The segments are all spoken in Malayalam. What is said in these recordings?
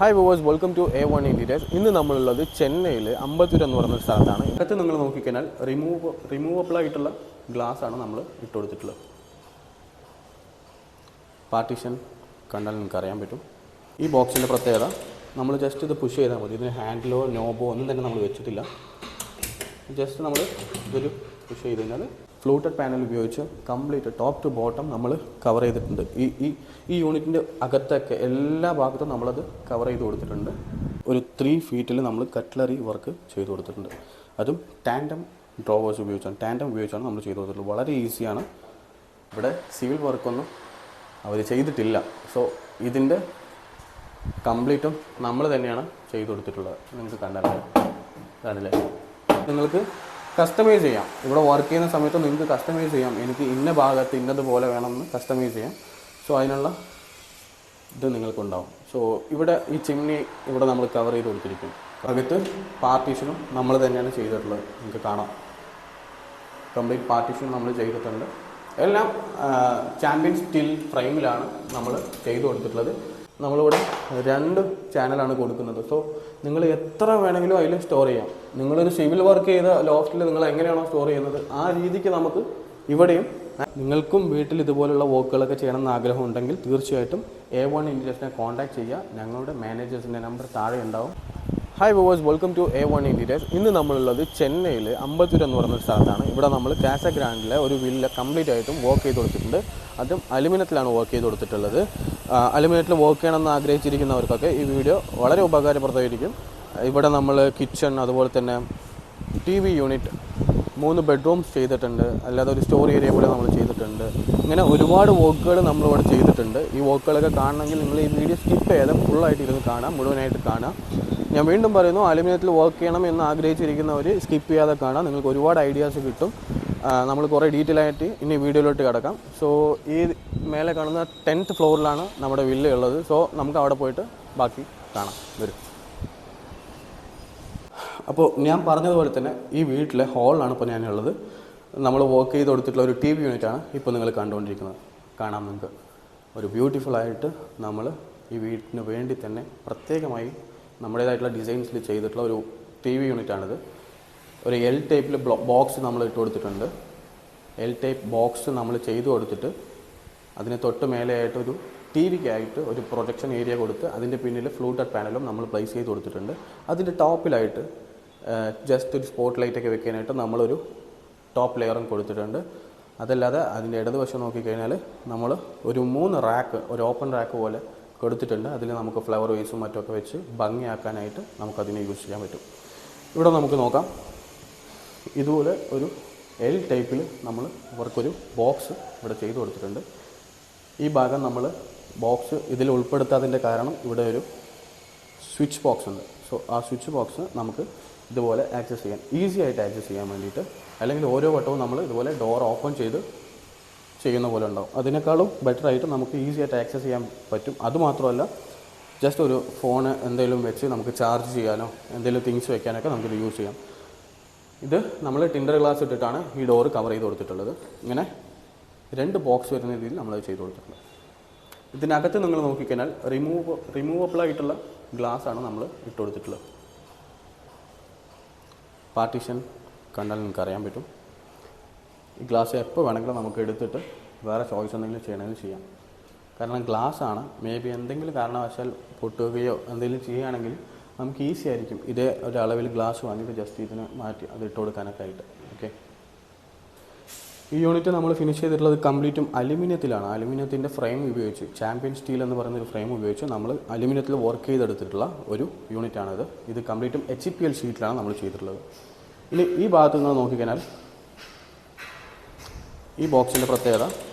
Hi viewers, welcome to A1 Interiors. ഇന്ന് നമ്മളുള്ളത് ചെന്നൈയിൽ അമ്പത്തൂർ എന്ന് പറയുന്ന സ്ഥലത്താണ്. ഇതൊക്കെ നിങ്ങൾ നോക്കിക്കഴിഞ്ഞാൽ റിമൂവബിൾ ആയിട്ടുള്ള ഗ്ലാസ് ആണ് നമ്മൾ ഇട്ട് കൊടുത്തിട്ടുള്ളത്. പാർട്ടീഷൻ കണ്ടാൽ നിങ്ങൾക്ക് അറിയാൻ പറ്റും. ഈ ബോക്സിൻ്റെ പ്രത്യേകത, നമ്മൾ ജസ്റ്റ് ഇത് പുഷ് ചെയ്താൽ മതി. ഇതിന് ഹാൻഡിലോ നോബോ ഒന്നും തന്നെ നമ്മൾ വെച്ചിട്ടില്ല. ജസ്റ്റ് നമ്മൾ ഇതൊരു പുഷ് ചെയ്ത് കഴിഞ്ഞാൽ ഫ്ലൂട്ടഡ് പാനൽ ഉപയോഗിച്ച് കംപ്ലീറ്റ് ടോപ്പ് ടു ബോട്ടം നമ്മൾ കവർ ചെയ്തിട്ടുണ്ട്. ഈ യൂണിറ്റിൻ്റെ അകത്തൊക്കെ എല്ലാ ഭാഗത്തും നമ്മളത് കവർ ചെയ്ത് കൊടുത്തിട്ടുണ്ട്. ഒരു 3 ഫീറ്റിൽ നമ്മൾ കട്ട്ലറി വർക്ക് ചെയ്ത് കൊടുത്തിട്ടുണ്ട്. അതും ടാൻഡം ഡ്രോവേഴ്സ് ഉപയോഗിച്ചാണ് നമ്മൾ ചെയ്ത് കൊടുത്തിട്ടുള്ളത്. വളരെ ഈസിയാണ്. ഇവിടെ സിവിൽ വർക്കൊന്നും അവർ ചെയ്തിട്ടില്ല. സോ ഇതിൻ്റെ കംപ്ലീറ്റും നമ്മൾ തന്നെയാണ് ചെയ്ത് കൊടുത്തിട്ടുള്ളത്. നിങ്ങൾക്ക് കണ്ടാലേ നിങ്ങൾക്ക് കസ്റ്റമൈസ് ചെയ്യാം. ഇവിടെ വർക്ക് ചെയ്യുന്ന സമയത്ത് നിങ്ങൾക്ക് കസ്റ്റമൈസ് ചെയ്യാം. എനിക്ക് ഇന്ന ഭാഗത്ത് ഇന്നതുപോലെ വേണമെന്ന് കസ്റ്റമൈസ് ചെയ്യാം. സോ അതിനുള്ള ഇത് നിങ്ങൾക്കുണ്ടാവും. സോ ഇവിടെ ഈ ചിമ്നി ഇവിടെ നമ്മൾ കവർ ചെയ്ത് കൊടുത്തിരിക്കും. അകത്ത് പാർട്ടീഷനും നമ്മൾ തന്നെയാണ് ചെയ്തിട്ടുള്ളത്. നിങ്ങൾക്ക് കാണാം, കംപ്ലീറ്റ് പാർട്ടീഷനും നമ്മൾ ചെയ്തിട്ടുണ്ട്. എല്ലാം ചാമ്പ്യൻ സ്റ്റീൽ ഫ്രെയിമിലാണ് നമ്മൾ ചെയ്ത് കൊടുത്തിട്ടുള്ളത്. നമ്മളിവിടെ 2 ചാനലാണ് കൊടുക്കുന്നത്. സോ നിങ്ങൾ എത്ര വേണമെങ്കിലും അതിൽ സ്റ്റോർ ചെയ്യാം. നിങ്ങളൊരു സിവിൽ വർക്ക് ചെയ്ത ലോഫ്റ്റിൽ നിങ്ങൾ എങ്ങനെയാണോ സ്റ്റോർ ചെയ്യുന്നത് ആ രീതിക്ക് നമുക്ക് ഇവിടെയും. നിങ്ങൾക്കും വീട്ടിൽ ഇതുപോലുള്ള വർക്കുകളൊക്കെ ചെയ്യണമെന്ന് ആഗ്രഹമുണ്ടെങ്കിൽ തീർച്ചയായിട്ടും A1 Interiors കോൺടാക്ട് ചെയ്യുക. ഞങ്ങളുടെ മാനേജേഴ്സിൻ്റെ നമ്പർ താഴെ ഉണ്ടാവും. Hi viewers, welcome to A1 Interiors. ഇന്ന് നമ്മളുള്ളത് ചെന്നൈയിൽ അമ്പത്തൂർ എന്ന് പറയുന്ന സ്ഥലത്താണ്. ഇവിടെ നമ്മൾ കാസ ഗ്രാൻഡിലെ ഒരു വില്ല കംപ്ലീറ്റ് ആയിട്ടും വർക്ക് ചെയ്ത് കൊടുത്തിട്ടുണ്ട്. അതും അലുമിനിയത്തിലാണ് വർക്ക് ചെയ്ത് കൊടുത്തിട്ടുള്ളത്. അലുമിനിയത്തിൽ വർക്ക് ചെയ്യണമെന്ന് ആഗ്രഹിച്ചിരിക്കുന്നവർക്കൊക്കെ ഈ വീഡിയോ വളരെ ഉപകാരപ്രദമായിരിക്കും. ഇവിടെ നമ്മൾ കിച്ചൺ, അതുപോലെ തന്നെ TV യൂണിറ്റ്, 3 ബെഡ്റൂംസ് ചെയ്തിട്ടുണ്ട്. അല്ലാതെ ഒരു സ്റ്റോറി ഏരിയ പോലെ നമ്മൾ ചെയ്തിട്ടുണ്ട്. ഇങ്ങനെ ഒരുപാട് വർക്കുകൾ നമ്മളിവിടെ ചെയ്തിട്ടുണ്ട്. ഈ വർക്കുകളൊക്കെ കാണണമെങ്കിൽ നിങ്ങൾ ഈ വീഡിയോ സ്കിപ്പ് ചെയ്താൽ ഫുള്ളായിട്ട് ഇരുന്ന് കാണാം, മുഴുവനായിട്ട് കാണാം. ഞാൻ വീണ്ടും പറയുന്നു, അലുമിനിയത്തിൽ വർക്ക് ചെയ്യണം എന്ന് ആഗ്രഹിച്ചിരിക്കുന്നവർ സ്കിപ്പ് ചെയ്യാതെ കാണാം. നിങ്ങൾക്ക് ഒരുപാട് ഐഡിയാസ് കിട്ടും. നമ്മൾ കുറേ ഡീറ്റെയിൽ ആയിട്ട് ഇനി വീഡിയോയിലോട്ട് കിടക്കാം. സോ ഈ മേലെ കാണുന്ന 10th ഫ്ലോറിലാണ് നമ്മുടെ വില്ല ഉള്ളത്. സോ നമുക്ക് അവിടെ പോയിട്ട് ബാക്കി കാണാം. വരും. അപ്പോൾ ഞാൻ പറഞ്ഞതുപോലെ തന്നെ ഈ വീട്ടിലെ ഹോളിലാണ് ഇപ്പോൾ ഞാനുള്ളത്. നമ്മൾ വർക്ക് ചെയ്ത് കൊടുത്തിട്ടുള്ള ഒരു TV യൂണിറ്റാണ് ഇപ്പോൾ നിങ്ങൾ കണ്ടുകൊണ്ടിരിക്കുന്നത്. കാണാം നിങ്ങൾക്ക്. ഒരു ബ്യൂട്ടിഫുൾ ആയിട്ട് നമ്മൾ ഈ വീട്ടിന് വേണ്ടി തന്നെ പ്രത്യേകമായി നമ്മുടേതായിട്ടുള്ള ഡിസൈൻസിൽ ചെയ്തിട്ടുള്ള ഒരു TV യൂണിറ്റാണിത്. ഒരു L ടൈപ്പിൽ ബോക്സ് നമ്മൾ ഇട്ട് കൊടുത്തിട്ടുണ്ട്. L ടൈപ്പ് ബോക്സ് നമ്മൾ ചെയ്തു കൊടുത്തിട്ട് അതിന് തൊട്ട് മേലെയായിട്ടൊരു TVക്കായിട്ട് ഒരു പ്രൊജക്ഷൻ ഏരിയ കൊടുത്ത് അതിൻ്റെ പിന്നിൽ ഫ്ലൂട്ടഡ് പാനലും നമ്മൾ പ്ലേസ് ചെയ്ത് കൊടുത്തിട്ടുണ്ട്. അതിൻ്റെ ടോപ്പിലായിട്ട് ജസ്റ്റ് ഒരു സ്പോട്ട് ലൈറ്റൊക്കെ വെക്കാനായിട്ട് നമ്മളൊരു ടോപ്പ് ലെയറും കൊടുത്തിട്ടുണ്ട്. അതല്ലാതെ അതിൻ്റെ ഇടതുവശം നോക്കിക്കഴിഞ്ഞാൽ നമ്മൾ ഒരു 3 റാക്ക്, ഒരു ഓപ്പൺ റാക്ക് പോലെ കൊടുത്തിട്ടുണ്ട്. അതിൽ നമുക്ക് ഫ്ലവർ വേസും മറ്റൊക്കെ വെച്ച് ഭംഗിയാക്കാനായിട്ട് നമുക്കതിനെ യൂസ് ചെയ്യാൻ പറ്റും. ഇവിടെ നമുക്ക് നോക്കാം. ഇതുപോലെ ഒരു L ടൈപ്പിൽ നമ്മൾ ഇവർക്കൊരു ബോക്സ് ഇവിടെ ചെയ്ത് കൊടുത്തിട്ടുണ്ട്. ഈ ഭാഗം നമ്മൾ ബോക്സ് ഇതിൽ ഉൾപ്പെടുത്താതിൻ്റെ കാരണം ഇവിടെ ഒരു സ്വിച്ച് ബോക്സ് ഉണ്ട്. സോ ആ സ്വിച്ച് ബോക്സ് നമുക്ക് ഇതുപോലെ ആക്സസ് ചെയ്യാൻ, ഈസി ആയിട്ട് ആക്സസ് ചെയ്യാൻ വേണ്ടിയിട്ട്, അല്ലെങ്കിൽ ഓരോ വട്ടവും നമ്മൾ ഇതുപോലെ ഡോർ ഓപ്പൺ ചെയ്ത് ചെയ്യുന്ന പോലെ ഉണ്ടാവും. അതിനേക്കാളും ബെറ്ററായിട്ട് നമുക്ക് ഈസി ആയിട്ട് ആക്സസ് ചെയ്യാൻ പറ്റും. അതുമാത്രമല്ല, ജസ്റ്റ് ഒരു ഫോണ് എന്തെങ്കിലും വെച്ച് നമുക്ക് ചാർജ് ചെയ്യാനോ എന്തെങ്കിലും തിങ്സ് വെക്കാനൊക്കെ നമുക്കിത് യൂസ് ചെയ്യാം. ഇത് നമ്മൾ ടിൻഡർ ഗ്ലാസ് ഇട്ടിട്ടാണ് ഈ ഡോറ് കവർ ചെയ്ത് കൊടുത്തിട്ടുള്ളത്. ഇങ്ങനെ 2 ബോക്സ് വരുന്ന രീതിയിൽ നമ്മളത് ചെയ്ത് കൊടുത്തിട്ടുള്ളത്. ഇതിനകത്ത് നിങ്ങൾ നോക്കിക്കഴിഞ്ഞാൽ റിമൂവബിളായിട്ടുള്ള ഗ്ലാസ്സാണ് നമ്മൾ ഇട്ട് കൊടുത്തിട്ടുള്ളത്. പാർട്ടീഷൻ കണ്ടാൽ നിങ്ങൾക്ക് അറിയാൻ പറ്റും. ഈ ഗ്ലാസ് എപ്പോൾ വേണമെങ്കിലും നമുക്ക് എടുത്തിട്ട് വേറെ ചോയ്സ് എന്തെങ്കിലും ചെയ്യണമെങ്കിൽ ചെയ്യാം. കാരണം ഗ്ലാസ്സാണ്. മേ ബി എന്തെങ്കിലും കാരണവശാൽ പൊട്ടുകയോ എന്തെങ്കിലും ചെയ്യുകയാണെങ്കിൽ നമുക്ക് ഈസി ആയിരിക്കും ഇതേ ഒരു അളവിൽ ഗ്ലാസ് വാങ്ങിയിട്ട് ജസ്റ്റ് ഇതിന് മാറ്റി അത് ഇട്ട് കൊടുക്കാനൊക്കെ ആയിട്ട്. ഓക്കെ, ഈ യൂണിറ്റ് നമ്മൾ ഫിനിഷ് ചെയ്തിട്ടുള്ളത് കംപ്ലീറ്റും അലുമിനിയത്തിലാണ്. അലുമിനിയത്തിൻ്റെ ഫ്രെയിം ഉപയോഗിച്ച്, ചാമ്പ്യൻ സ്റ്റീൽ എന്ന് പറയുന്നൊരു ഫ്രെയിം ഉപയോഗിച്ച് നമ്മൾ അലുമിനിയത്തിൽ വർക്ക് ചെയ്തെടുത്തിട്ടുള്ള ഒരു യൂണിറ്റാണിത്. ഇത് കംപ്ലീറ്റും HPL ഷീറ്റിലാണ് നമ്മൾ ചെയ്തിട്ടുള്ളത്. ഇനി ഈ ഭാഗത്ത് നിങ്ങൾ നോക്കിക്കഴിഞ്ഞാൽ ഈ ബോക്സിൻ്റെ പ്രത്യേകത,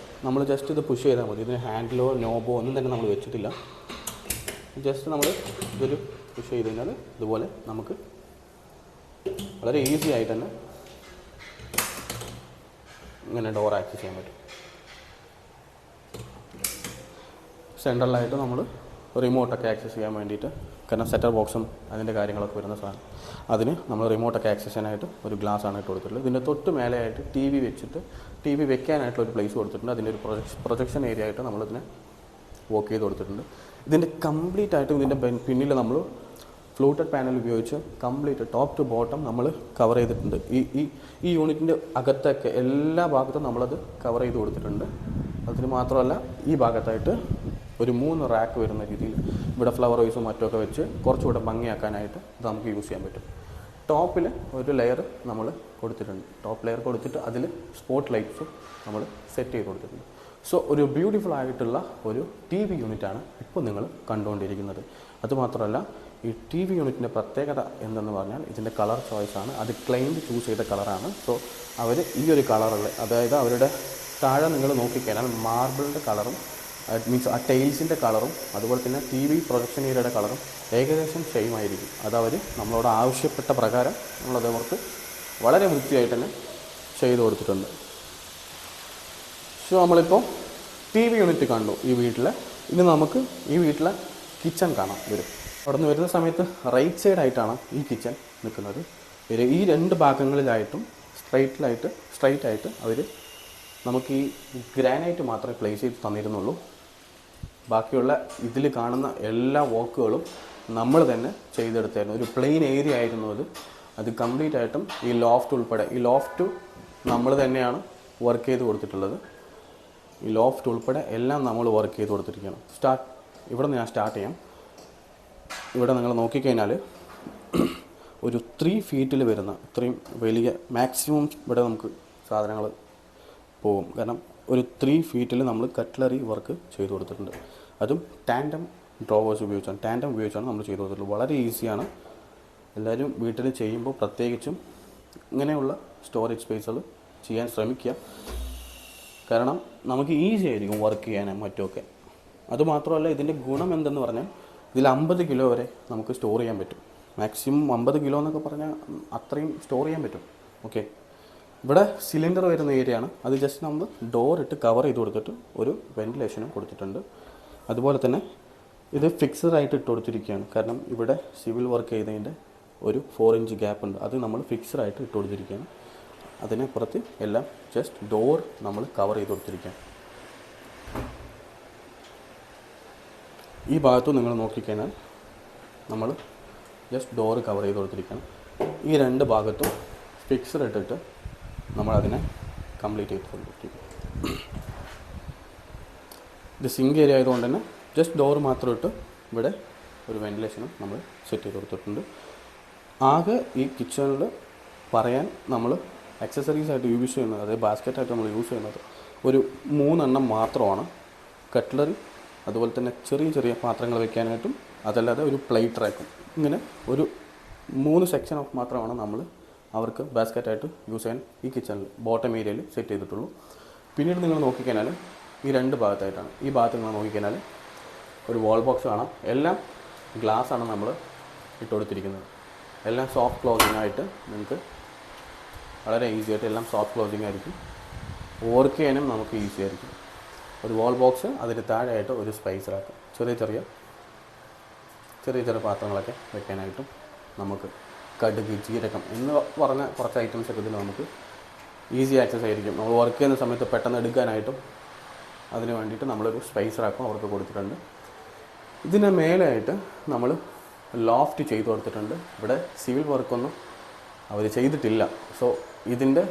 നമ്മൾ ജസ്റ്റ് ഇത് പുഷ് ചെയ്താൽ മതി. ഇതിന് ഹാൻഡിലോ നോബോ ഒന്നും തന്നെ നമ്മൾ വെച്ചിട്ടില്ല. ജസ്റ്റ് നമ്മൾ ഇതൊരു പുഷ് ചെയ്ത് കഴിഞ്ഞാൽ ഇതുപോലെ നമുക്ക് വളരെ ഈസി ആയിട്ട് തന്നെ ഇങ്ങനെ ഡോർ ആക്സസ് ചെയ്യാൻ പറ്റും. സെൻട്രലായിട്ട് നമ്മൾ റിമോട്ടൊക്കെ ആക്സസ് ചെയ്യാൻ വേണ്ടിയിട്ട്, കാരണം സെറ്റർ ബോക്സും അതിൻ്റെ കാര്യങ്ങളൊക്കെ വരുന്ന സാധനം, അതിന് നമ്മൾ റിമോട്ടൊക്കെ ആക്സസ് ചെയ്യാനായിട്ട് ഒരു ഗ്ലാസ്സാണ് ഇട്ട് കൊടുത്തിട്ടുള്ളത്. ഇതിൻ്റെ തൊട്ട് മേലെയായിട്ട് TV വെച്ചിട്ട് TV വെക്കാനായിട്ടുള്ള ഒരു പ്ലേസ് കൊടുത്തിട്ടുണ്ട്. അതിൻ്റെ ഒരു പ്രൊജക്ഷൻ ഏരിയ ആയിട്ട് നമ്മളിതിനെ വർക്ക് ചെയ്ത് കൊടുത്തിട്ടുണ്ട്. ഇതിൻ്റെ കംപ്ലീറ്റ് ആയിട്ടും ഇതിൻ്റെ പിന്നിൽ നമ്മൾ ഫ്ലൂട്ടഡ് പാനൽ ഉപയോഗിച്ച് കംപ്ലീറ്റ് ടോപ്പ് ടു ബോട്ടം നമ്മൾ കവർ ചെയ്തിട്ടുണ്ട്. ഈ യൂണിറ്റിൻ്റെ അകത്തൊക്കെ എല്ലാ ഭാഗത്തും നമ്മളത് കവർ ചെയ്ത് കൊടുത്തിട്ടുണ്ട്. അതിന് മാത്രമല്ല ഈ ഭാഗത്തായിട്ട് ഒരു 3 റാക്ക് വരുന്ന രീതിയിൽ ഇവിടെ ഫ്ലവർ വൈസും മറ്റുമൊക്കെ വെച്ച് കുറച്ചുകൂടെ ഭംഗിയാക്കാനായിട്ട് ഇത് നമുക്ക് യൂസ് ചെയ്യാൻ പറ്റും. ടോപ്പിൽ ഒരു ലെയർ നമ്മൾ കൊടുത്തിട്ടുണ്ട്. ടോപ്പ് ലെയർ കൊടുത്തിട്ട് അതിൽ സ്പോട്ട് ലൈറ്റ്സും നമ്മൾ സെറ്റ് ചെയ്ത് കൊടുത്തിട്ടുണ്ട്. സോ ഒരു ബ്യൂട്ടിഫുൾ ആയിട്ടുള്ള ഒരു ടി വി യൂണിറ്റാണ് ഇപ്പോൾ നിങ്ങൾ കണ്ടുകൊണ്ടിരിക്കുന്നത്. അതുമാത്രമല്ല ഈ ടി വി യൂണിറ്റിൻ്റെ പ്രത്യേകത എന്തെന്ന് പറഞ്ഞാൽ ഇതിൻ്റെ കളർ ചോയ്സാണ്. അത് ക്ലൈൻറ്റ് ചൂസ് ചെയ്ത കളറാണ്. സോ അവർ ഈ ഒരു കളറുള്ള, അതായത് അവരുടെ താഴെ നിങ്ങൾ നോക്കിക്കഴിഞ്ഞാൽ മാർബിളിൻ്റെ കളറും മീൻസ് ആ ടൈൽസിൻ്റെ കളറും അതുപോലെ തന്നെ ടി വി പ്രൊജക്ഷൻ ഏരിയയുടെ കളറും ഏകദേശം സെയിം ആയിരിക്കും. അതവർ നമ്മളോട് ആവശ്യപ്പെട്ട പ്രകാരം നമ്മളത് അവർക്ക് വളരെ വൃത്തിയായിട്ട് തന്നെ ചെയ്ത് കൊടുത്തിട്ടുണ്ട്. സോ നമ്മളിപ്പോൾ ടി വി യൂണിറ്റ് കണ്ടു ഈ വീട്ടിൽ. ഇനി നമുക്ക് ഈ വീട്ടിലെ കിച്ചൺ കാണാം. അവിടെ നിന്ന് വരുന്ന സമയത്ത് റൈറ്റ് സൈഡായിട്ടാണ് ഈ കിച്ചൺ നിൽക്കുന്നത്. ഈ 2 ഭാഗങ്ങളിലായിട്ടും സ്ട്രൈറ്റ് ആയിട്ട് അവർ നമുക്ക് ഈ ഗ്രാനൈറ്റ് മാത്രമേ പ്ലേസ് ചെയ്ത് തന്നിരുന്നുള്ളൂ. ബാക്കിയുള്ള ഇതിൽ കാണുന്ന എല്ലാ വർക്കുകളും നമ്മൾ തന്നെ ചെയ്തെടുത്തായിരുന്നു. ഒരു പ്ലെയിൻ ഏരിയ ആയിരുന്നു അത് കംപ്ലീറ്റ് ആയിട്ടും ഈ ലോഫ്റ്റ് ഉൾപ്പെടെ, ഈ ലോഫ്റ്റ് നമ്മൾ തന്നെയാണ് വർക്ക് ചെയ്ത് കൊടുത്തിട്ടുള്ളത്. ഈ ലോഫ്റ്റ് ഉൾപ്പെടെ എല്ലാം നമ്മൾ വർക്ക് ചെയ്ത് കൊടുത്തിരിക്കുകയാണ്. ഇവിടെ നിന്ന് ഞാൻ സ്റ്റാർട്ട് ചെയ്യാം. ഇവിടെ നിങ്ങൾ നോക്കിക്കഴിഞ്ഞാൽ ഒരു 3 ഫീറ്റിൽ വരുന്ന ഇത്രയും വലിയ മാക്സിമം ഇവിടെ നമുക്ക് സാധനങ്ങൾ പോകും. കാരണം ഒരു 3 ഫീറ്റിൽ നമ്മൾ കട്ട്ലറി വർക്ക് ചെയ്ത് കൊടുത്തിട്ടുണ്ട്. അതും ടാൻഡം ഡ്രോവേഴ്സ് ഉപയോഗിച്ചാണ് നമ്മൾ ചെയ്ത് കൊടുത്തിട്ടുള്ളത്. വളരെ ഈസിയാണ്. എല്ലാവരും വീട്ടിൽ ചെയ്യുമ്പോൾ പ്രത്യേകിച്ചും ഇങ്ങനെയുള്ള സ്റ്റോറേജ് സ്പേസുകൾ ചെയ്യാൻ ശ്രമിക്കുക. കാരണം നമുക്ക് ഈസി ആയിരിക്കും വർക്ക് ചെയ്യാനും മറ്റുമൊക്കെ. അതുമാത്രമല്ല ഇതിൻ്റെ ഗുണം എന്തെന്ന് പറഞ്ഞാൽ ഇതിൽ 50 കിലോ വരെ നമുക്ക് സ്റ്റോർ ചെയ്യാൻ പറ്റും. മാക്സിമം 50 കിലോ എന്നൊക്കെ പറഞ്ഞാൽ അത്രയും സ്റ്റോർ ചെയ്യാൻ പറ്റും. ഓക്കെ, ഇവിടെ സിലിണ്ടർ വരുന്ന ഏരിയയാണ്. അത് ജസ്റ്റ് നമ്മൾ ഡോർ ഇട്ട് കവർ ചെയ്ത് കൊടുത്തിട്ട് ഒരു വെന്റിലേഷനും കൊടുത്തിട്ടുണ്ട്. അതുപോലെ തന്നെ ഇത് ഫിക്സഡ് ആയിട്ട് ഇട്ട് കൊടുത്തിരിക്കുകയാണ്. കാരണം ഇവിടെ സിവിൽ വർക്ക് ചെയ്തതിൻ്റെ ഒരു 4 ഇഞ്ച് ഗ്യാപ്പ് ഉണ്ട്. അത് നമ്മൾ ഫിക്സഡ് ആയിട്ട് ഇട്ട് കൊടുത്തിരിക്കുകയാണ്. അതിനപ്പുറത്ത് എല്ലാം ജസ്റ്റ് ഡോർ നമ്മൾ കവർ ചെയ്ത് കൊടുത്തിരിക്കുകയാണ്. ഈ ഭാഗത്തും നിങ്ങൾ നോക്കിക്കഴിഞ്ഞാൽ നമ്മൾ ജസ്റ്റ് ഡോറ് കവർ ചെയ്ത് കൊടുത്തിരിക്കുകയാണ്. ഈ 2 ഭാഗത്തും ഫിക്സഡ് ഇട്ടിട്ട് നമ്മളതിനെ കംപ്ലീറ്റ് ചെയ്ത് കൊടുത്തിരിക്കും. ഇത് സിങ്ക് ഏരിയ ആയതുകൊണ്ട് തന്നെ ജസ്റ്റ് ഡോറ് മാത്രം ഇട്ട് ഇവിടെ ഒരു വെന്റിലേഷനും നമ്മൾ സെറ്റ് ചെയ്ത് കൊടുത്തിട്ടുണ്ട്. ആകെ ഈ കിച്ചണിൽ പറയാൻ നമ്മൾ ആക്സസറീസ് ആയിട്ട് യൂസ് ചെയ്യുന്നത്, അതായത് ബാസ്ക്കറ്റായിട്ട് നമ്മൾ യൂസ് ചെയ്യുന്നത് ഒരു 3 എണ്ണം മാത്രമാണ്. കട്ട്ലറി, അതുപോലെ തന്നെ ചെറിയ ചെറിയ പാത്രങ്ങൾ വയ്ക്കാനായിട്ടും, അതല്ലാതെ ഒരു പ്ലേറ്റ് റാക്കും, ഇങ്ങനെ ഒരു 3 സെക്ഷൻ ഓഫ് മാത്രമാണ് നമ്മൾ അവർക്ക് ബാസ്ക്കറ്റായിട്ട് യൂസ് ചെയ്യാൻ ഈ കിച്ചണിൽ ബോട്ടം ഏരിയയിൽ സെറ്റ് ചെയ്തിട്ടുള്ളൂ. പിന്നീട് നിങ്ങൾ നോക്കിക്കഴിഞ്ഞാൽ ഈ 2 ഭാഗത്തായിട്ടാണ്. ഈ ഭാഗത്ത് നിങ്ങൾ നോക്കിക്കഴിഞ്ഞാൽ ഒരു വാൾ ബോക്സ് കാണാം. എല്ലാം ഗ്ലാസ്സാണ് നമ്മൾ ഇട്ട് കൊടുത്തിരിക്കുന്നത്. എല്ലാം സോഫ്റ്റ് ക്ലോസിംഗ് ആയിട്ട് നിങ്ങൾക്ക് വളരെ ഈസി ആയിട്ട് എല്ലാം സോഫ്റ്റ് ക്ലോസിംഗ് ആയിരിക്കും. വർക്ക് ചെയ്യാനും നമുക്ക് ഈസി ആയിരിക്കും. ഒരു വാൾ ബോക്സ്, അതിന് താഴെയായിട്ട് ഒരു സ്പൈസ് റാക്ക്, ചെറിയ ചെറിയ പാത്രങ്ങളൊക്കെ വെക്കാനായിട്ടും, നമുക്ക് കടുക്, ജീരകം എന്ന് പറഞ്ഞ കുറച്ച് ഐറ്റംസൊക്കെ ഇതിൽ നമുക്ക് ഈസി ആക്സസ് ആയിരിക്കും. നമ്മൾ വർക്ക് ചെയ്യുന്ന സമയത്ത് പെട്ടെന്ന് എടുക്കാനായിട്ടും അതിന് വേണ്ടിയിട്ട് നമ്മളൊരു സ്പൈസ് റാക്കും അവർക്ക് കൊടുത്തിട്ടുണ്ട്. ഇതിന് മേലെയായിട്ട് നമ്മൾ ലോഫ്റ്റ് ചെയ്ത് കൊടുത്തിട്ടുണ്ട്. ഇവിടെ സിവിൽ വർക്കൊന്നും അവർ ചെയ്തിട്ടില്ല. സോ ഇതിൻ്റെ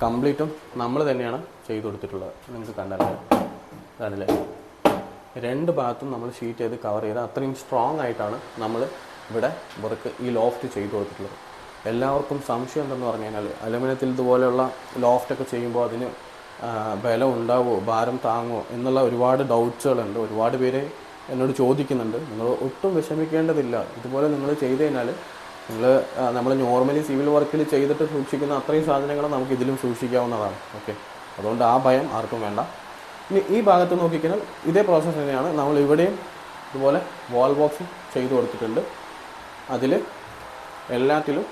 കംപ്ലീറ്റും നമ്മൾ തന്നെയാണ് ചെയ്ത് കൊടുത്തിട്ടുള്ളത്. നിങ്ങൾക്ക് കാണില്ലേ 2 ഭാഗത്തും നമ്മൾ ഷീറ്റ് ചെയ്ത് കവർ ചെയ്ത് അത്രയും സ്ട്രോങ് ആയിട്ടാണ് നമ്മൾ ഇവിടെ വർക്ക് ഈ ലോഫ്റ്റ് ചെയ്ത് കൊടുത്തിട്ടുള്ളത്. എല്ലാവർക്കും സംശയം എന്തെന്ന് പറഞ്ഞു കഴിഞ്ഞാൽ അലുമിനിയത്തിൽ ഇതുപോലെയുള്ള ലോഫ്റ്റൊക്കെ ചെയ്യുമ്പോൾ അതിന് ബലം ഉണ്ടാവുമോ, ഭാരം താങ്ങുമോ എന്നുള്ള ഒരുപാട് ഡൗട്ട്സുകളുണ്ട്. ഒരുപാട് പേര് എന്നോട് ചോദിക്കുന്നുണ്ട്. നിങ്ങൾ ഒട്ടും വിഷമിക്കേണ്ടതില്ല. ഇതുപോലെ നിങ്ങൾ ചെയ്ത് കഴിഞ്ഞാൽ നമ്മൾ നോർമലി സിവിൽ വർക്കിൽ ചെയ്തിട്ട് സൂക്ഷിക്കുന്ന അത്രയും സാധനങ്ങൾ നമുക്ക് ഇതിലും സൂക്ഷിക്കാവുന്നതാണ്. ഓക്കെ, അതുകൊണ്ട് ആ ഭയം ആർക്കും വേണ്ട. ഇനി ഈ ഭാഗത്ത് നോക്കിക്കഴിഞ്ഞാൽ ഇതേ പ്രോസസ്സ് തന്നെയാണ്. നമ്മൾ ഇവിടെയും ഇതുപോലെ വാൾ ബോക്സ് ചെയ്ത് കൊടുത്തിട്ടുണ്ട്. അതിൽ എല്ലാത്തിലും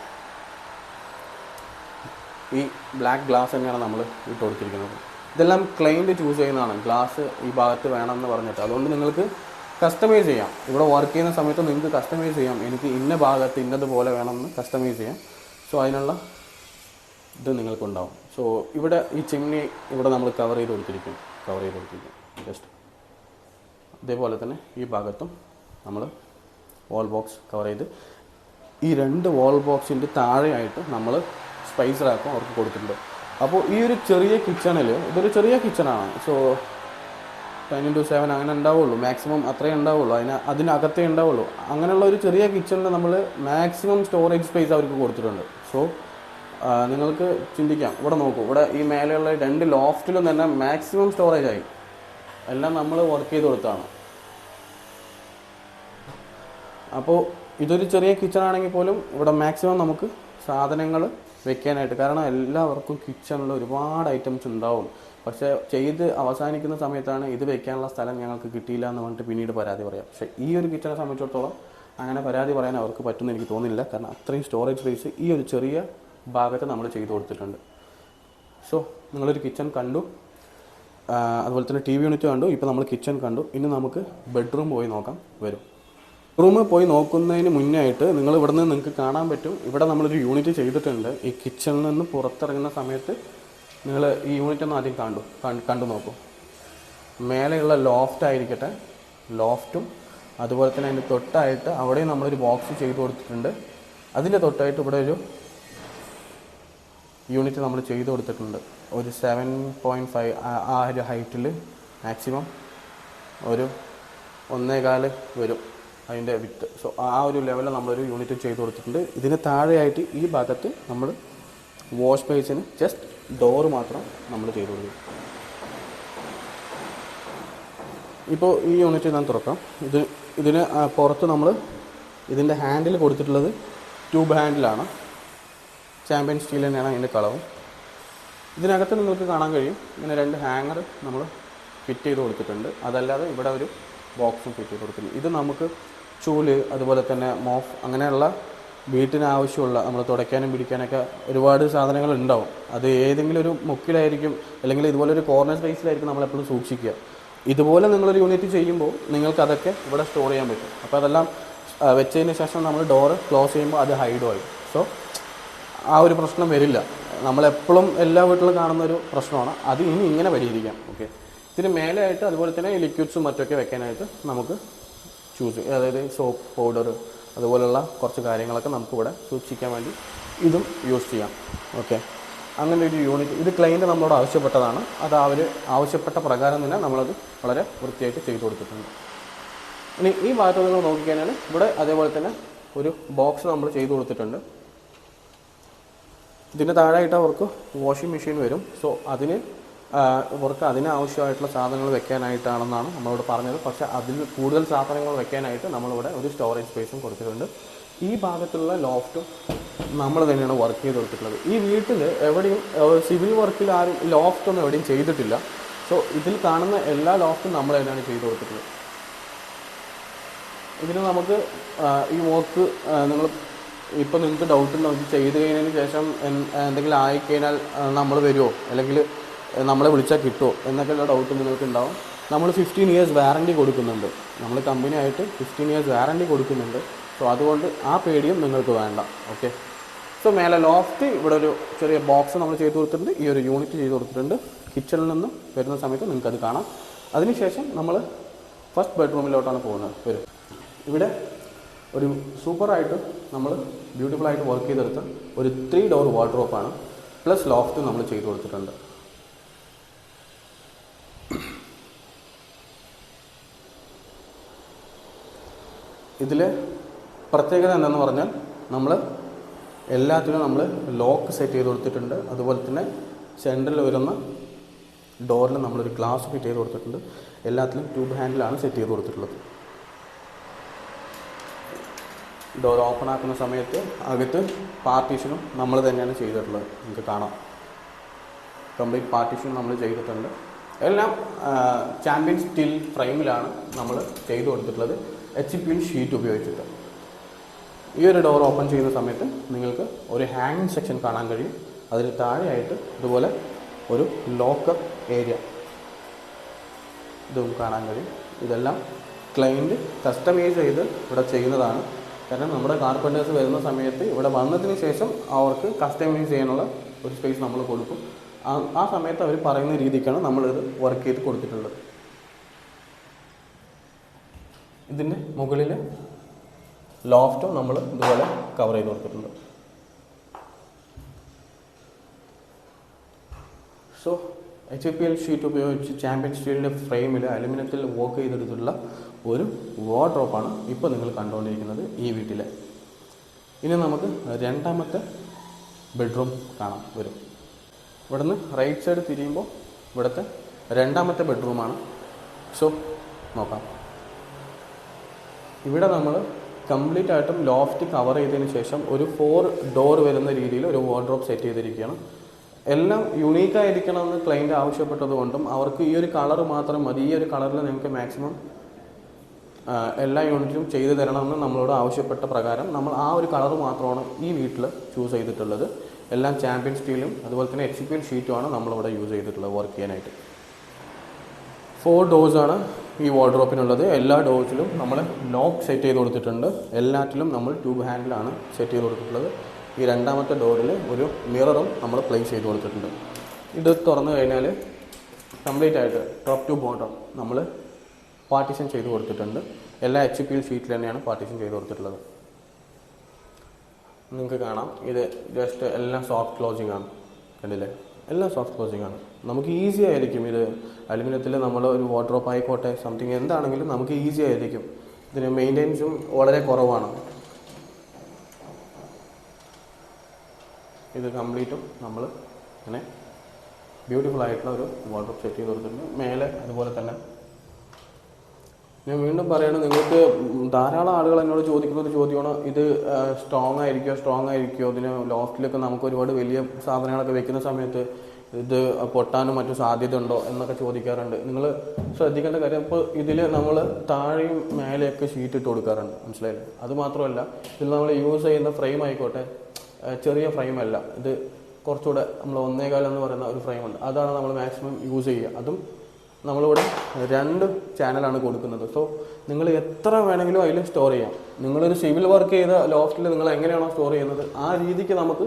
ഈ ബ്ലാക്ക് ഗ്ലാസ് തന്നെയാണ് നമ്മൾ ഇട്ട് കൊടുത്തിരിക്കുന്നത്. ഇതെല്ലാം ക്ലയൻറ്റ് ചൂസ് ചെയ്യുന്നതാണ്. ഗ്ലാസ് ഈ ഭാഗത്ത് വേണമെന്ന് പറഞ്ഞിട്ട്. അതുകൊണ്ട് നിങ്ങൾക്ക് കസ്റ്റമൈസ് ചെയ്യാം. ഇവിടെ വർക്ക് ചെയ്യുന്ന സമയത്ത് നിങ്ങൾക്ക് കസ്റ്റമൈസ് ചെയ്യാം. എനിക്ക് ഇന്ന ഭാഗത്ത് ഇന്നതുപോലെ വേണമെന്ന് കസ്റ്റമൈസ് ചെയ്യാം. സോ അതിനുള്ള ഇത് നിങ്ങൾക്കുണ്ടാവും. സോ ഇവിടെ ഈ ചിമ്നി ഇവിടെ നമ്മൾ കവർ ചെയ്ത് കൊടുത്തിരിക്കും. ജസ്റ്റ് അതേപോലെ തന്നെ ഈ ഭാഗത്തും നമ്മൾ വാൾ ബോക്സ് കവർ ചെയ്ത് ഈ 2 വാൾ ബോക്സിൻ്റെ താഴെയായിട്ട് നമ്മൾ സ്പൈസ് റാക്കും അവർക്ക് കൊടുത്തിട്ടുണ്ട്. അപ്പോൾ ഈ ഒരു ചെറിയ കിച്ചണിൽ, ഇതൊരു ചെറിയ കിച്ചണാണ്, സോ 10x7 അങ്ങനെ ഉണ്ടാവുള്ളൂ, മാക്സിമം അത്രയേ ഉണ്ടാവുള്ളൂ, അതിനകത്തേ ഉണ്ടാവുള്ളൂ. അങ്ങനെയുള്ള ഒരു ചെറിയ കിച്ചണിൽ നമ്മൾ മാക്സിമം സ്റ്റോറേജ് സ്പേസ് അവർക്ക് കൊടുത്തിട്ടുണ്ട്. സോ നിങ്ങൾക്ക് ചിന്തിക്കാം, ഇവിടെ നോക്കൂ, ഇവിടെ ഈ മേലെയുള്ള 2 ലോഫ്റ്റിലും തന്നെ മാക്സിമം സ്റ്റോറേജ് ആയി, എല്ലാം നമ്മൾ വർക്ക് ചെയ്ത് കൊടുത്താണ്. അപ്പോൾ ഇതൊരു ചെറിയ കിച്ചൺ ആണെങ്കിൽ പോലും ഇവിടെ മാക്സിമം നമുക്ക് സാധനങ്ങൾ വെക്കാനായിട്ട്, കാരണം എല്ലാവർക്കും കിച്ചണിൽ ഒരുപാട് ഐറ്റംസ് ഉണ്ടാവും. പക്ഷേ ചെയ്ത് അവസാനിക്കുന്ന സമയത്താണ് ഇത് വെക്കാനുള്ള സ്ഥലം ഞങ്ങൾക്ക് കിട്ടിയില്ല എന്ന് പറഞ്ഞിട്ട് പിന്നീട് പരാതി പറയാം. പക്ഷേ ഈ ഒരു കിച്ചണെ സംബന്ധിച്ചിടത്തോളം അങ്ങനെ പരാതി പറയാൻ അവർക്ക് പറ്റുമെന്ന് എനിക്ക് തോന്നുന്നില്ല, കാരണം അത്രയും സ്റ്റോറേജ് സ്പേസ് ഈ ഒരു ചെറിയ ഭാഗത്ത് നമ്മൾ ചെയ്തു കൊടുത്തിട്ടുണ്ട്. സോ നിങ്ങളൊരു കിച്ചൺ കണ്ടു, അതുപോലെ തന്നെ TV യൂണിറ്റ് കണ്ടു, ഇപ്പോൾ നമ്മൾ കിച്ചൺ കണ്ടു. ഇനി നമുക്ക് ബെഡ്റൂം പോയി നോക്കാം. വരും. റൂമിൽ പോയി നോക്കുന്നതിന് മുന്നേ ആയിട്ട് നിങ്ങൾ ഇവിടെ നിന്ന് നിങ്ങൾക്ക് കാണാൻ പറ്റും, ഇവിടെ നമ്മളൊരു യൂണിറ്റ് ചെയ്തിട്ടുണ്ട്. ഈ കിച്ചണിൽ നിന്ന് പുറത്തിറങ്ങുന്ന സമയത്ത് നിങ്ങൾ ഈ യൂണിറ്റ് ഒന്ന് ആദ്യം കണ്ടു നോക്കൂ. മേലെയുള്ള ലോഫ്റ്റ് ആയിരിക്കട്ടെ, ലോഫ്റ്റും അതുപോലെ തന്നെ അതിൻ്റെ തൊട്ടായിട്ട് അവിടെയും നമ്മളൊരു ബോക്സ് ചെയ്ത് കൊടുത്തിട്ടുണ്ട്. അതിൻ്റെ തൊട്ടായിട്ട് ഇവിടെ ഒരു യൂണിറ്റ് നമ്മൾ ചെയ്ത് കൊടുത്തിട്ടുണ്ട്. ഒരു 7.5 ആ ഒരു ഹൈറ്റിൽ മാക്സിമം ഒരു 1.25 വരും അതിൻ്റെ വിത്ത്. സോ ആ ഒരു ലെവലിൽ നമ്മളൊരു യൂണിറ്റ് ചെയ്ത് കൊടുത്തിട്ടുണ്ട്. ഇതിന് താഴെയായിട്ട് ഈ ഭാഗത്ത് നമ്മൾ വാഷ് ബേസിന് ജസ്റ്റ് ഡോറ് മാത്രം നമ്മൾ ചെയ്ത് കൊടുക്കും. ഇപ്പോൾ ഈ യൂണിറ്റ് ഞാൻ തുറക്കാം. ഇതിന് പുറത്ത് നമ്മൾ ഇതിൻ്റെ ഹാൻഡിൽ കൊടുത്തിട്ടുള്ളത് ട്യൂബ് ഹാൻഡിലാണ്. ചാമ്പ്യൻ സ്റ്റീൽ തന്നെയാണ് അതിൻ്റെ കളറും. ഇതിനകത്ത് നിങ്ങൾക്ക് കാണാൻ കഴിയും ഇങ്ങനെ 2 ഹാങ്ങർ നമ്മൾ ഫിറ്റ് ചെയ്ത് കൊടുത്തിട്ടുണ്ട്. അതല്ലാതെ ഇവിടെ ഒരു ബോക്സും ഫിറ്റ് ചെയ്ത് കൊടുത്തിട്ടുണ്ട്. ഇത് നമുക്ക് ചൂല്, അതുപോലെ തന്നെ മോഫ്, അങ്ങനെയുള്ള വീട്ടിനാവശ്യമുള്ള നമ്മൾ തുടയ്ക്കാനും പിടിക്കാനൊക്കെ ഒരുപാട് സാധനങ്ങൾ ഉണ്ടാവും. അത് ഏതെങ്കിലും ഒരു മുക്കിലായിരിക്കും, അല്ലെങ്കിൽ ഇതുപോലെ ഒരു കോർണർ സ്പേസിലായിരിക്കും നമ്മളെപ്പോഴും സൂക്ഷിക്കുക. ഇതുപോലെ നിങ്ങളൊരു യൂണിറ്റ് ചെയ്യുമ്പോൾ നിങ്ങൾക്ക് അതൊക്കെ ഇവിടെ സ്റ്റോർ ചെയ്യാൻ പറ്റും. അപ്പോൾ അതെല്ലാം വെച്ചതിന് ശേഷം നമ്മൾ ഡോറ് ക്ലോസ് ചെയ്യുമ്പോൾ അത് ഹൈഡും ആയി. സോ ആ ഒരു പ്രശ്നം വരില്ല. നമ്മളെപ്പോഴും എല്ലാ വീട്ടിലും കാണുന്നൊരു പ്രശ്നമാണ്. അത് ഇനി ഇങ്ങനെ പരിഹരിക്കാം. ഓക്കെ, ഇതിന് മേലെയായിട്ട് അതുപോലെ തന്നെ ലിക്വിഡ്സും മറ്റൊക്കെ വെക്കാനായിട്ട് നമുക്ക് അതായത് സോപ്പ് പൗഡർ അതുപോലുള്ള കുറച്ച് കാര്യങ്ങളൊക്കെ നമുക്കിവിടെ സൂക്ഷിക്കാൻ വേണ്ടി ഇതും യൂസ് ചെയ്യാം. ഓക്കെ, അങ്ങനെ ഒരു യൂണിറ്റ് ഇത് ക്ലയൻറ്റ് നമ്മളോട് ആവശ്യപ്പെട്ടതാണ്. അത് അവർ ആവശ്യപ്പെട്ട പ്രകാരം തന്നെ നമ്മളത് വളരെ വൃത്തിയായിട്ട് ചെയ്തു കൊടുത്തിട്ടുണ്ട്. ഇനി ഈ ഭാഗത്ത് നിങ്ങൾ നോക്കിക്കഴിഞ്ഞാൽ ഇവിടെ അതേപോലെ തന്നെ ഒരു ബോക്സ് നമ്മൾ ചെയ്തു കൊടുത്തിട്ടുണ്ട്. ഇതിന് താഴെയായിട്ട് അവർക്ക് വാഷിംഗ് മെഷീൻ വരും. സോ അവർക്ക് അതിനാവശ്യമായിട്ടുള്ള സാധനങ്ങൾ വെക്കാനായിട്ടാണെന്നാണ് നമ്മളോട് പറഞ്ഞത്. പക്ഷേ അതിൽ കൂടുതൽ സാധനങ്ങൾ വെക്കാനായിട്ട് നമ്മളിവിടെ ഒരു സ്റ്റോറേജ് സ്പേസും കൊടുത്തിട്ടുണ്ട്. ഈ ഭാഗത്തുള്ള ലോഫ്റ്റും നമ്മൾ തന്നെയാണ് വർക്ക് ചെയ്ത് കൊടുത്തിട്ടുള്ളത്. ഈ വീട്ടിൽ എവിടെയും സിവിൽ വർക്കിൽ ആരും ലോഫ്റ്റൊന്നും എവിടെയും ചെയ്തിട്ടില്ല. സോ ഇതിൽ കാണുന്ന എല്ലാ ലോഫ്റ്റും നമ്മൾ തന്നെയാണ് ചെയ്ത് കൊടുത്തിട്ടുള്ളത്. ഇതിന് നമുക്ക് ഈ വർക്ക് ഇപ്പോൾ നിങ്ങൾക്ക് ഡൗട്ടുണ്ടോ, ഇത് ചെയ്ത് കഴിഞ്ഞതിന് ശേഷം എന്തെങ്കിലും ആയിക്കഴിഞ്ഞാൽ നമ്മൾ വരുമോ, അല്ലെങ്കിൽ നമ്മളെ വിളിച്ചാൽ കിട്ടുമോ എന്നൊക്കെയുള്ള ഡൗട്ട് നിങ്ങൾക്ക് ഉണ്ടാവും. നമ്മൾ 15 years വാറണ്ടി കൊടുക്കുന്നുണ്ട്. നമ്മൾ കമ്പനിയായിട്ട് 15 years വാറണ്ടി കൊടുക്കുന്നുണ്ട്. സോ അതുകൊണ്ട് ആ പേടിയും നിങ്ങൾക്ക് വേണ്ട. ഓക്കെ, സോ മേലെ ലോഫ്റ്റ് ഇവിടെ ഒരു ചെറിയ ബോക്സ് നമ്മൾ ചെയ്ത് കൊടുത്തിട്ടുണ്ട്. ഈ ഒരു യൂണിറ്റ് ചെയ്ത് കൊടുത്തിട്ടുണ്ട്. കിച്ചണിൽ നിന്ന് വരുന്ന സമയത്ത് നിങ്ങൾക്കത് കാണാം. അതിനുശേഷം നമ്മൾ ഫസ്റ്റ് ബെഡ്റൂമിലോട്ടാണ് പോകുന്നത്. വരും. ഇവിടെ ഒരു സൂപ്പറായിട്ട് നമ്മൾ ബ്യൂട്ടിഫുള്ളായിട്ട് വർക്ക് ചെയ്തെടുത്ത ഒരു 3 door വാർഡ്രോബാണ്, പ്ലസ് ലോഫ്റ്റ് നമ്മൾ ചെയ്ത് കൊടുത്തിട്ടുണ്ട്. ഇതിൽ പ്രത്യേകത എന്താണെന്ന് പറഞ്ഞാൽ നമ്മൾ എല്ലാത്തിനും നമ്മൾ ലോക്ക് സെറ്റ് ചെയ്ത് കൊടുത്തിട്ടുണ്ട്. അതുപോലെ തന്നെ സെൻറ്ററിൽ വരുന്ന ഡോറിൽ നമ്മളൊരു ഗ്ലാസ് ഫിറ്റ് ചെയ്ത് കൊടുത്തിട്ടുണ്ട്. എല്ലാത്തിലും ട്യൂബ് ഹാൻഡിലാണ് സെറ്റ് ചെയ്ത് കൊടുത്തിട്ടുള്ളത്. ഡോർ ഓപ്പൺ ആക്കുന്ന സമയത്ത് അകത്ത് പാർട്ടീഷനും നമ്മൾ തന്നെയാണ് ചെയ്തിട്ടുള്ളത്. നിങ്ങൾക്ക് കാണാം, കംപ്ലീറ്റ് പാർട്ടീഷൻ നമ്മൾ ചെയ്തിട്ടുണ്ട്. എല്ലാം ചാമ്പ്യൻ സ്റ്റീൽ ഫ്രെയിമിലാണ് നമ്മൾ ചെയ്ത് കൊടുത്തിട്ടുള്ളത്, HPL ഷീറ്റ് ഉപയോഗിച്ചിട്ട്. ഈ ഒരു ഡോർ ഓപ്പൺ ചെയ്യുന്ന സമയത്ത് നിങ്ങൾക്ക് ഒരു ഹാങ്ങിങ് സെക്ഷൻ കാണാൻ കഴിയും. അതിന് താഴെയായിട്ട് ഇതുപോലെ ഒരു ലോക്കർ ഏരിയ ഇതും കാണാൻ കഴിയും. ഇതെല്ലാം ക്ലയൻറ്റ് കസ്റ്റമൈസ് ചെയ്ത് ഇവിടെ ചെയ്യുന്നതാണ്. കാരണം നമ്മുടെ കാർപ്പൻറ്റേഴ്സ് വരുന്ന സമയത്ത് ഇവിടെ വന്നതിന് ശേഷം അവർക്ക് കസ്റ്റമൈസ് ചെയ്യാനുള്ള ഒരു സ്പേസ് നമ്മൾ കൊടുക്കും. ആ സമയത്ത് അവർ പറയുന്ന രീതിക്കാണ് നമ്മളിത് വർക്ക് ചെയ്ത് കൊടുത്തിട്ടുള്ളത്. ഇതിൻ്റെ മുകളിൽ ലോഫ്റ്റും നമ്മൾ ഇതുപോലെ കവർ ചെയ്ത് കൊടുത്തിട്ടുണ്ട്. സോ HPL ഷീറ്റ് ഉപയോഗിച്ച് ചാമ്പ്യൻ സ്റ്റീലിൻ്റെ ഫ്രെയിമിൽ അലുമിനിയത്തിൽ വർക്ക് ചെയ്തെടുത്തിട്ടുള്ള ഒരു വാർഡ്രോബാണ് ഇപ്പോൾ നിങ്ങൾ കണ്ടുകൊണ്ടിരിക്കുന്നത് ഈ വീട്ടിലെ. ഇനി നമുക്ക് രണ്ടാമത്തെ ബെഡ്റൂം കാണാം വരും. ഇവിടുന്ന് റൈറ്റ് സൈഡ് തിരിയുമ്പോൾ ഇവിടുത്തെ രണ്ടാമത്തെ ബെഡ്റൂമാണ്. സോ നോക്കാം. ഇവിടെ നമ്മൾ കംപ്ലീറ്റ് ആയിട്ടും ലോഫ്റ്റ് കവർ ചെയ്തതിന് ശേഷം ഒരു 4 ഡോർ വരുന്ന രീതിയിൽ ഒരു വാർഡ്രോബ് സെറ്റ് ചെയ്തിരിക്കുകയാണ്. എല്ലാം യുണീക്കായിരിക്കണമെന്ന് ക്ലയൻറ്റ് ആവശ്യപ്പെട്ടത് കൊണ്ടും അവർക്ക് ഈ ഒരു കളർ മാത്രം മതി, ഈ ഒരു കളറിൽ നിങ്ങൾക്ക് മാക്സിമം എല്ലാ യൂണിറ്റിലും ചെയ്തു തരണമെന്ന് നമ്മളോട് ആവശ്യപ്പെട്ട പ്രകാരം നമ്മൾ ആ ഒരു കളർ മാത്രമാണ് ഈ വീട്ടിൽ ചൂസ് ചെയ്തിട്ടുള്ളത്. എല്ലാം ചാമ്പ്യൻ സ്റ്റീലും അതുപോലെ തന്നെ HPL ഷീറ്റുമാണ് നമ്മളിവിടെ യൂസ് ചെയ്തിട്ടുള്ളത് വർക്ക് ചെയ്യാനായിട്ട്. 4 ഡോർസാണ് ഈ വാർഡ്രോബിനുള്ളത്. എല്ലാ ഡോർസിലും നമ്മൾ ലോക്ക് സെറ്റ് ചെയ്ത് കൊടുത്തിട്ടുണ്ട്. എല്ലാറ്റിലും നമ്മൾ ട്യൂബ് ഹാൻഡിലാണ് സെറ്റ് ചെയ്ത് കൊടുത്തിട്ടുള്ളത്. ഈ രണ്ടാമത്തെ ഡോറിൽ ഒരു മിററും നമ്മൾ പ്ലേസ് ചെയ്ത് കൊടുത്തിട്ടുണ്ട്. ഇത് തുറന്നു കഴിഞ്ഞാൽ കംപ്ലീറ്റ് ആയിട്ട് ടോപ്പ് ടു ബോട്ടം നമ്മൾ പാർട്ടീഷൻ ചെയ്ത് കൊടുത്തിട്ടുണ്ട്. എല്ലാ HPL ഷീറ്റിൽ തന്നെയാണ് പാർട്ടീഷൻ ചെയ്ത് കൊടുത്തിട്ടുള്ളത്. നിങ്ങൾക്ക് കാണാം ഇത് ജസ്റ്റ് എല്ലാം സോഫ്റ്റ് ക്ലോസിംഗ് ആണ്. കണ്ടില്ലേ, എല്ലാം സോഫ്റ്റ് ക്ലോസിംഗ് ആണ്. നമുക്ക് ഈസി ആയിരിക്കും ഇത് അലുമിനിയത്തിൽ നമ്മൾ ഒരു വാർഡ്രോബ് ആയിക്കോട്ടെ സംതിങ് എന്താണെങ്കിലും നമുക്ക് ഈസി ആയിരിക്കും. ഇതിന് മെയിൻ്റെനൻസും വളരെ കുറവാണ്. ഇത് കംപ്ലീറ്റും നമ്മൾ ഇങ്ങനെ ബ്യൂട്ടിഫുൾ ആയിട്ടുള്ള ഒരു വാർഡ്രോബ് സെറ്റ് ചെയ്ത് കൊടുത്തിട്ടുണ്ട്. മേലെ അതുപോലെ തന്നെ ഞാൻ വീണ്ടും പറയണം, നിങ്ങൾക്ക് ധാരാളം ആളുകൾ എന്നോട് ചോദിക്കുന്ന ഒരു ചോദ്യമാണ്, ഇത് സ്ട്രോങ് ആയിരിക്കുമോ ഇതിന് ലോഫ്റ്റിലൊക്കെ നമുക്ക് ഒരുപാട് വലിയ സാധനങ്ങളൊക്കെ വെക്കുന്ന സമയത്ത് ഇത് പൊട്ടാനും മറ്റു സാധ്യത ഉണ്ടോ എന്നൊക്കെ ചോദിക്കാറുണ്ട്. നിങ്ങൾ ശ്രദ്ധിക്കേണ്ട കാര്യം, ഇപ്പോൾ ഇതിൽ നമ്മൾ താഴെയും മേലെയൊക്കെ ഷീറ്റ് ഇട്ട് കൊടുക്കാറുണ്ട്, മനസ്സിലായില്ലേ? അതുമാത്രമല്ല ഇതിൽ നമ്മൾ യൂസ് ചെയ്യുന്ന ഫ്രെയിം ആയിക്കോട്ടെ ചെറിയ ഫ്രെയിമല്ല, ഇത് കുറച്ചുകൂടെ നമ്മൾ 1.25 എന്ന് പറയുന്ന ഒരു ഫ്രെയിമുണ്ട്, അതാണ് നമ്മൾ മാക്സിമം യൂസ് ചെയ്യുക. അതും നമ്മളിവിടെ 2 ചാനലാണ് കൊടുക്കുന്നത്. സോ നിങ്ങൾ എത്ര വേണമെങ്കിലും അതിൽ സ്റ്റോർ ചെയ്യാം. നിങ്ങളൊരു സിവിൽ വർക്ക് ചെയ്ത ലോഫ്റ്റിൽ നിങ്ങൾ എങ്ങനെയാണോ സ്റ്റോർ ചെയ്യുന്നത് ആ രീതിക്ക് നമുക്ക്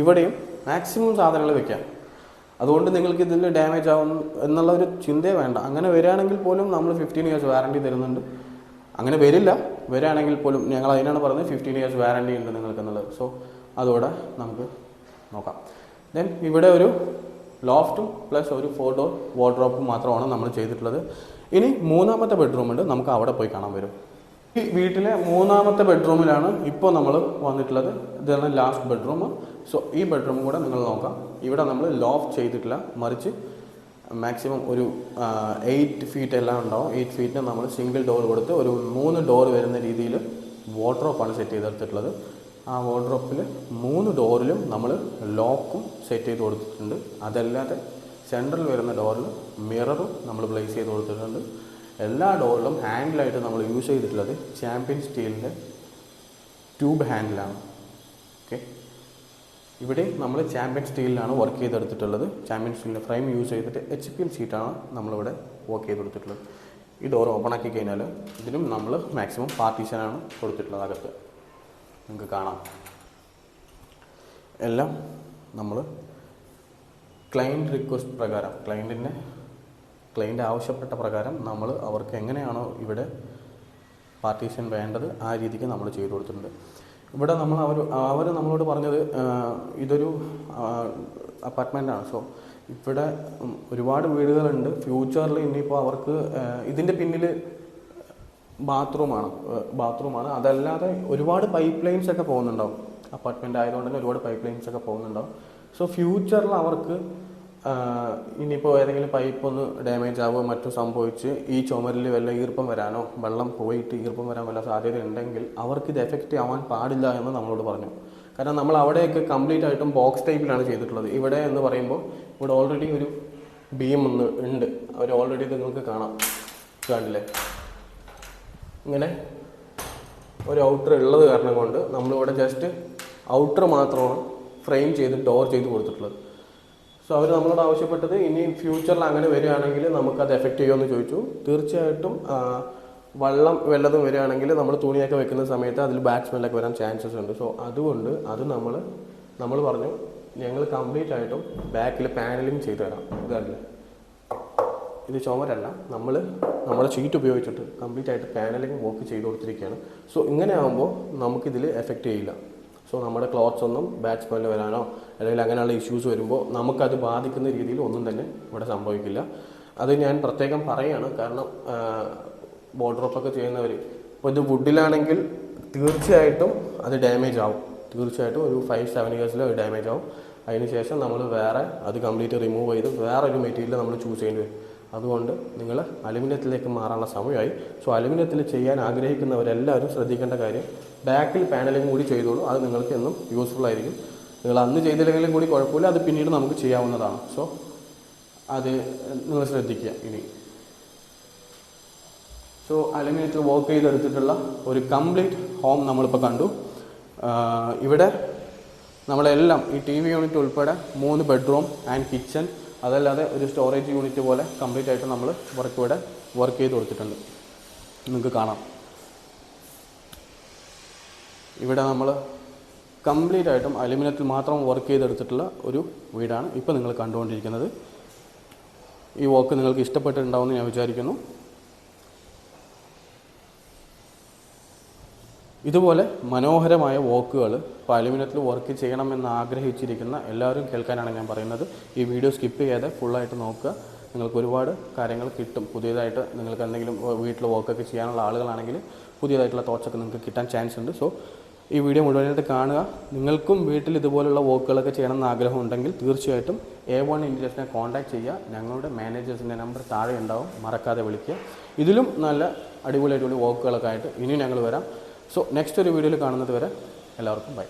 ഇവിടെയും മാക്സിമം സാധനങ്ങൾ വെക്കാം. അതുകൊണ്ട് നിങ്ങൾക്ക് ഇതിൽ ഡാമേജ് ആവും എന്നുള്ള ഒരു ചിന്തയെ വേണ്ട. അങ്ങനെ വരികയാണെങ്കിൽ പോലും നമ്മൾ 15 ഇയേഴ്സ് വാറണ്ടി തരുന്നുണ്ട്. അങ്ങനെ വരികയാണെങ്കിൽ പോലും ഞങ്ങൾ അതിനാണ് പറഞ്ഞത് 15 ഇയേഴ്സ് വാറണ്ടി ഉണ്ട് നിങ്ങൾക്ക് എന്നുള്ളത്. സോ അതോടെ നമുക്ക് നോക്കാം. ദെൻ ഇവിടെ ഒരു ലോഫ്റ്റും പ്ലസ് ഒരു 4 ഡോർ വാർഡ്രോബും മാത്രമാണ് നമ്മൾ ചെയ്തിട്ടുള്ളത്. ഇനി മൂന്നാമത്തെ ബെഡ്റൂമുണ്ട്, നമുക്ക് അവിടെ പോയി കാണാൻ വരും. ഈ വീട്ടിലെ മൂന്നാമത്തെ ബെഡ്റൂമിലാണ് ഇപ്പോൾ നമ്മൾ വന്നിട്ടുള്ളത്. ഇതാണ് ലാസ്റ്റ് ബെഡ്റൂം. സോ ഈ ബെഡ്റൂം കൂടെ നിങ്ങൾ നോക്കാം. ഇവിടെ നമ്മൾ ലോഫ്റ്റ് ചെയ്തിട്ടില്ല, മറിച്ച് മാക്സിമം ഒരു 8 ഫീറ്റ് എല്ലാം ഉണ്ടാവും. 8 ഫീറ്റിന് നമ്മൾ സിംഗിൾ ഡോർ കൊടുത്ത് ഒരു 3 ഡോർ വരുന്ന രീതിയിൽ വാർഡ്രോബാണ് സെറ്റ് ചെയ്തെടുത്തിട്ടുള്ളത്. ആ വാർഡ്രോബിൽ 3 ഡോറിലും നമ്മൾ ലോക്കും സെറ്റ് ചെയ്ത് കൊടുത്തിട്ടുണ്ട്. അതല്ലാതെ സെൻട്രൽ വരുന്ന ഡോറിൽ മിററും നമ്മൾ പ്ലേസ് ചെയ്ത് കൊടുത്തിട്ടുണ്ട്. എല്ലാ ഡോറിലും ഹാൻഡിലായിട്ട് നമ്മൾ യൂസ് ചെയ്തിട്ടുള്ളത് ചാമ്പ്യൻ സ്റ്റീലിൻ്റെ ട്യൂബ് ഹാൻഡിലാണ്. ഓക്കെ, ഇവിടെ നമ്മൾ ചാമ്പ്യൻ സ്റ്റീലിലാണ് വർക്ക് ചെയ്തെടുത്തിട്ടുള്ളത്. ചാമ്പ്യൻ സ്റ്റീലിൻ്റെ ഫ്രെയിം യൂസ് ചെയ്തിട്ട് HPL ഷീറ്റാണ് നമ്മളിവിടെ വർക്ക് ചെയ്തെടുത്തിട്ടുള്ളത്. ഈ ഡോർ ഓപ്പൺ ആക്കി കഴിഞ്ഞാൽ ഇതിനും നമ്മൾ മാക്സിമം പാർട്ടീഷനാണ് കൊടുത്തിട്ടുള്ളത്. അകത്ത് നിങ്ങൾക്ക് കാണാം എല്ലാം നമ്മൾ ക്ലയൻറ്റ് റിക്വസ്റ്റ് പ്രകാരം ക്ലയൻറ്റ് ആവശ്യപ്പെട്ട പ്രകാരം നമ്മൾ അവർക്ക് എങ്ങനെയാണോ ഇവിടെ പാർട്ടീഷൻ വേണ്ടത് ആ രീതിക്ക് നമ്മൾ ചെയ്തു കൊടുത്തിട്ടുണ്ട്. ഇവിടെ നമ്മൾ അവർ നമ്മളോട് പറഞ്ഞത് ഇതൊരു അപ്പാർട്ട്മെൻറ്റാണ്. സോ ഇവിടെ ഒരുപാട് വീടുകളുണ്ട്. ഫ്യൂച്ചറിൽ ഇനിയിപ്പോൾ അവർക്ക് ഇതിൻ്റെ പിന്നിൽ ബാത്റൂമാണ്. അതല്ലാതെ ഒരുപാട് പൈപ്പ് ലൈൻസ് ഒക്കെ പോകുന്നുണ്ടാവും. അപ്പാർട്ട്മെൻറ്റ് ആയതുകൊണ്ട് തന്നെ ഒരുപാട് പൈപ്പ് ലൈൻസ് ഒക്കെ പോകുന്നുണ്ടാവും. സോ ഫ്യൂച്ചറിൽ അവർക്ക് ഇനിയിപ്പോൾ ഏതെങ്കിലും പൈപ്പ് ഒന്ന് ഡാമേജ് ആവുകയോ മറ്റോ സംഭവിച്ച് ഈ ചുമരിൽ വല്ല ഈർപ്പം വരാനോ വെള്ളം പോയിട്ട് ഈർപ്പം വരാൻ വല്ല സാധ്യത ഉണ്ടെങ്കിൽ അവർക്ക് ഇത് എഫക്റ്റ് ആവാൻ പാടില്ല എന്ന് നമ്മളോട് പറഞ്ഞു. കാരണം നമ്മൾ അവിടെയൊക്കെ കംപ്ലീറ്റ് ആയിട്ടും ബോക്സ് ടൈപ്പിലാണ് ചെയ്തിട്ടുള്ളത്. ഇവിടെ എന്ന് പറയുമ്പോൾ ഇവിടെ ഓൾറെഡി ഒരു ബീം ഒന്ന് ഉണ്ട്. അവർ ഓൾറെഡി നിങ്ങൾക്ക് കാണാം, കണ്ടില്ലേ? ഇങ്ങനെ ഒരു ഔട്ടർ ഉള്ളത് കാരണം കൊണ്ട് നമ്മളിവിടെ ജസ്റ്റ് ഔട്ടർ മാത്രമാണ് ഫ്രെയിം ചെയ്ത് ഡോർ ചെയ്ത് കൊടുത്തിട്ടുള്ളത്. സോ അവർ നമ്മളോട് ആവശ്യപ്പെട്ടത് ഇനി ഫ്യൂച്ചറിൽ അങ്ങനെ വരികയാണെങ്കിൽ നമുക്കത് എഫക്റ്റ് ചെയ്യുമെന്ന് ചോദിച്ചു. തീർച്ചയായിട്ടും വെള്ളം വല്ലതും വരികയാണെങ്കിൽ നമ്മൾ തുണിയൊക്കെ വെക്കുന്ന സമയത്ത് അതിൽ ബാഡ് സ്മെല്ലൊക്കെ വരാൻ ചാൻസസ് ഉണ്ട്. സോ അതുകൊണ്ട് അത് നമ്മൾ പറഞ്ഞു ഞങ്ങൾ കംപ്ലീറ്റ് ആയിട്ടും ബാക്കിൽ പാനലിങ് ചെയ്തു തരാം. ഇതല്ലേ, ഇത് ചുമരല്ല, നമ്മുടെ ഷീറ്റ് ഉപയോഗിച്ചിട്ട് കംപ്ലീറ്റ് ആയിട്ട് പാനലിങ് വർക്ക് ചെയ്ത് കൊടുത്തിരിക്കുകയാണ്. സോ ഇങ്ങനെ ആകുമ്പോൾ നമുക്കിതിൽ എഫക്റ്റ് ചെയ്യില്ല. സോ നമ്മുടെ ക്ലോത്ത്സ് ഒന്നും ബാഡ് സ്മെല്ല് വരാനോ അല്ലെങ്കിൽ അങ്ങനെയുള്ള ഇഷ്യൂസ് വരുമ്പോൾ നമുക്കത് ബാധിക്കുന്ന രീതിയിൽ ഒന്നും തന്നെ ഇവിടെ സംഭവിക്കില്ല. അത് ഞാൻ പ്രത്യേകം പറയുകയാണ്. കാരണം ബോർഡറൊക്കെ ചെയ്യുന്നവർ ഇപ്പോൾ ഇത് വുഡിലാണെങ്കിൽ തീർച്ചയായിട്ടും അത് ഡാമേജ് ആവും. തീർച്ചയായിട്ടും ഒരു 5-7 ഇയേഴ്സിൽ അത് ഡാമേജ് ആവും. അതിനുശേഷം നമ്മൾ വേറെ അത് കംപ്ലീറ്റ് റിമൂവ് ചെയ്ത് വേറൊരു മെറ്റീരിയൽ നമ്മൾ ചൂസ് ചെയ്യേണ്ടി വരും. അതുകൊണ്ട് നിങ്ങൾ അലുമിനിയത്തിലേക്ക് മാറാനുള്ള സമയമായി. സോ അലുമിനിയത്തിൽ ചെയ്യാൻ ആഗ്രഹിക്കുന്നവരെല്ലാവരും ശ്രദ്ധിക്കേണ്ട കാര്യം, ബാക്കിൽ പാനലിംഗ് കൂടി ചെയ്തോളൂ. അത് നിങ്ങൾക്ക് എന്നും യൂസ്ഫുൾ ആയിരിക്കും. നിങ്ങൾ അന്ന് ചെയ്തില്ലെങ്കിലും കൂടി കുഴപ്പമില്ല, അത് പിന്നീട് നമുക്ക് ചെയ്യാവുന്നതാണ്. സോ അത് നിങ്ങൾ ശ്രദ്ധിക്കുക ഇനി. സോ അലുമിനിയത്തിൽ വർക്ക് ചെയ്തെടുത്തിട്ടുള്ള ഒരു കംപ്ലീറ്റ് ഹോം നമ്മളിപ്പോൾ കണ്ടു. ഇവിടെ നമ്മളെല്ലാം ഈ TV യൂണിറ്റ് ഉൾപ്പെടെ 3 ബെഡ്റൂം ആൻഡ് കിച്ചൺ, അതല്ലാതെ ഒരു സ്റ്റോറേജ് യൂണിറ്റ് പോലെ കംപ്ലീറ്റ് ആയിട്ട് നമ്മൾ വർക്ക് ചെയ്ത് കൊടുത്തിട്ടുണ്ട്. നിങ്ങൾക്ക് കാണാം ഇവിടെ നമ്മൾ കംപ്ലീറ്റ് ആയിട്ടും അലുമിനിയത്തിൽ മാത്രം വർക്ക് ചെയ്തെടുത്തിട്ടുള്ള ഒരു വീടാണ് ഇപ്പോൾ നിങ്ങൾ കണ്ടുകൊണ്ടിരിക്കുന്നത്. ഈ വർക്ക് നിങ്ങൾക്ക് ഇഷ്ടപ്പെട്ടിട്ടുണ്ടാവുമെന്ന് ഞാൻ വിചാരിക്കുന്നു. ഇതുപോലെ മനോഹരമായ വോക്കുകൾ ഇപ്പോൾ അലുമിനിയത്തിൽ വർക്ക് ചെയ്യണമെന്ന് ആഗ്രഹിച്ചിരിക്കുന്ന എല്ലാവരും കേൾക്കാനാണ് ഞാൻ പറയുന്നത്. ഈ വീഡിയോ സ്കിപ്പ് ചെയ്യാതെ ഫുള്ളായിട്ട് നോക്കുക. നിങ്ങൾക്ക് ഒരുപാട് കാര്യങ്ങൾ കിട്ടും. പുതിയതായിട്ട് നിങ്ങൾക്ക് എന്തെങ്കിലും വീട്ടിൽ വർക്കൊക്കെ ചെയ്യാനുള്ള ആളുകളാണെങ്കിൽ പുതിയതായിട്ടുള്ള തോട്ട്സൊക്കെ നിങ്ങൾക്ക് കിട്ടാൻ ചാൻസ് ഉണ്ട്. സോ ഈ വീഡിയോ മുഴുവനായിട്ട് കാണുക. നിങ്ങൾക്കും വീട്ടിൽ ഇതുപോലുള്ള വർക്കുകളൊക്കെ ചെയ്യണമെന്ന് ആഗ്രഹമുണ്ടെങ്കിൽ തീർച്ചയായിട്ടും A1 ഇൻറ്റീരിയേഴ്സിനെ കോൺടാക്ട് ചെയ്യുക. ഞങ്ങളുടെ മാനേജേഴ്സിൻ്റെ നമ്പർ താഴെ ഉണ്ടാവും, മറക്കാതെ വിളിക്കുക. ഇതിലും നല്ല അടിപൊളി വർക്കുകളൊക്കെ ആയിട്ട് ഇനിയും ഞങ്ങൾ വരാം. സോ നെക്സ്റ്റ് ഒരു വീഡിയോയിൽ കാണുന്നത് വരെ എല്ലാവർക്കും ബൈ.